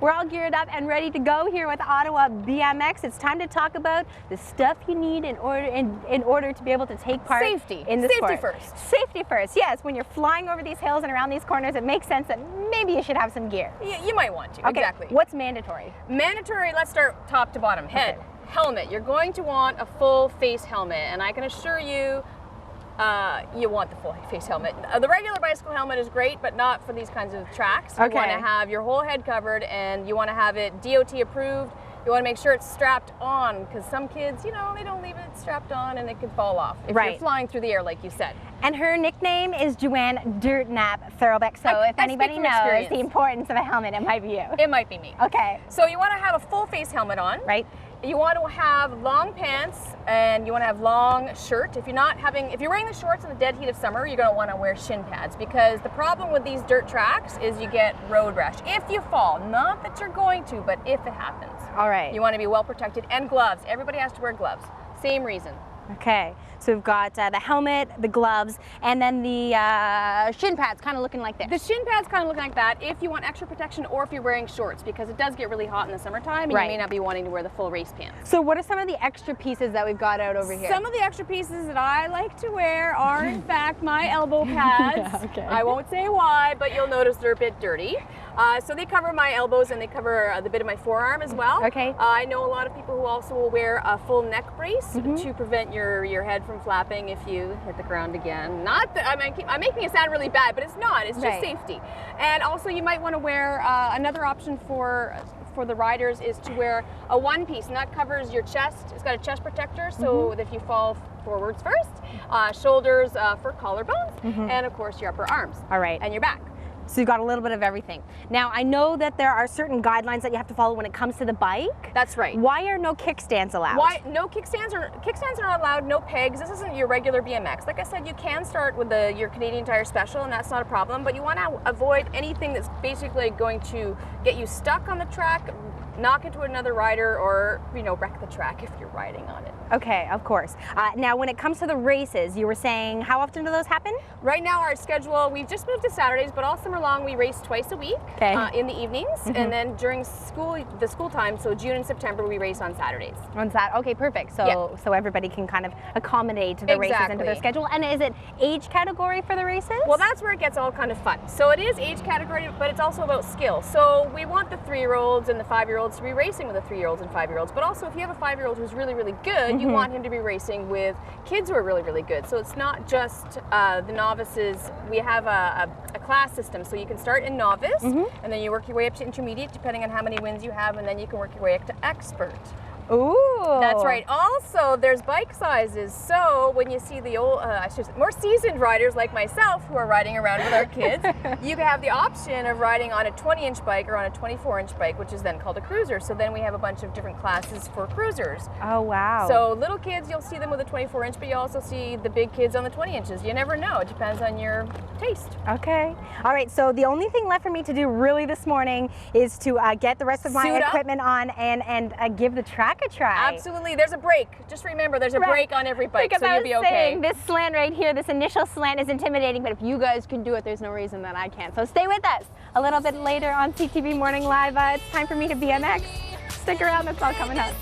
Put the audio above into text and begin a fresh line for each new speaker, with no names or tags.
We're all geared up and ready to go here with Ottawa BMX. It's time to talk about the stuff you need in order to be able to take part in the sport.
Safety first.
Safety first, yes. When you're flying over these hills and around these corners, it makes sense that maybe you should have some gear.
You might want to,
okay.
Exactly.
What's mandatory?
Mandatory, let's start top to bottom. Head, helmet. You're going to want a full face helmet, and I can assure you, you want the full face helmet. The regular bicycle helmet is great, but not for these kinds of tracks. You want to have your whole head covered, and you want to have it DOT approved. You want to make sure it's strapped on, because some kids, you know, they don't leave it strapped on and it could fall off if you're flying through the air, like you said.
And her nickname is Joanne Dirtnap Thurlbeck, so if anybody knows the importance of a helmet, it might be you.
It might be me.
Okay.
So you want to have a full face helmet on.
Right.
You want to have long pants, and you want to have long shirt. If you're wearing the shorts in the dead heat of summer, you're going to want to wear shin pads, because the problem with these dirt tracks is you get road rash if you fall. Not that you're going to, but if it happens.
All right.
You want to be well protected, and gloves. Everybody has to wear gloves. Same reason.
Okay, so we've got the helmet, the gloves, and then the shin pads kind of looking like this.
The shin pads kind of look like that if you want extra protection, or if you're wearing shorts, because it does get really hot in the summertime, and you may not be wanting to wear the full race pants.
So what are some of the extra pieces that we've got out over here?
Some of the extra pieces that I like to wear are, in fact, my elbow pads. I won't say why, but you'll notice they're a bit dirty. So they cover my elbows, and they cover the bit of my forearm as well.
Okay.
I know a lot of people who also will wear a full neck brace to prevent your head from flapping if you hit the ground again. Not that I'm making it sound really bad, but it's not. It's just safety. And also, you might want to wear another option for the riders is to wear a one piece, and that covers your chest. It's got a chest protector, so if you fall forwards first, shoulders for collarbones, and of course your upper arms.
All right.
And your back.
So you've got a little bit of everything. Now, I know that there are certain guidelines that you have to follow when it comes to the bike.
That's right.
Why are no kickstands allowed?
Why no kickstands are not allowed? No pegs. This isn't your regular BMX. Like I said, you can start with your Canadian Tire Special, and that's not a problem. But you want to avoid anything that's basically going to get you stuck on the track, knock into another rider, or wreck the track if you're riding on it.
Okay, of course. Now, when it comes to the races, you were saying, how often do those happen?
Right now, our schedule, we've just moved to Saturdays, but all summer long we race twice a week in the evenings, and then during the school time, so June and September, we race on Saturdays.
On Saturday, okay, perfect. So so everybody can kind of accommodate the races into their schedule. And is it age category for the races?
Well, that's where it gets all kind of fun. So it is age category, but it's also about skill. So we want the 3-year-olds and the 5-year-olds to be racing with the 3-year-olds and 5-year-olds, but also if you have a 5-year-old who's really, really good, you want him to be racing with kids who are really, really good. So it's not just the novices. We have a class system, so you can start in novice, and then you work your way up to intermediate, depending on how many wins you have, and then you can work your way up to expert.
Ooh.
That's right. Also, there's bike sizes. So when you see the old, more seasoned riders like myself who are riding around with our kids, you can have the option of riding on a 20-inch bike or on a 24-inch bike, which is then called a cruiser. So then we have a bunch of different classes for cruisers.
Oh, wow.
So little kids, you'll see them with a 24-inch, but you also see the big kids on the 20 inches. You never know. It depends on your taste.
Okay. All right. So the only thing left for me to do really this morning is to get the rest of my equipment on and give the track a try.
Absolutely. There's a brake. Just remember, there's a brake on every bike,
because
so you'll be okay.
This slant right here, this initial slant is intimidating, but if you guys can do it, there's no reason that I can't. So stay with us. A little bit later on CTV Morning Live, it's time for me to BMX. Stick around, that's all coming up.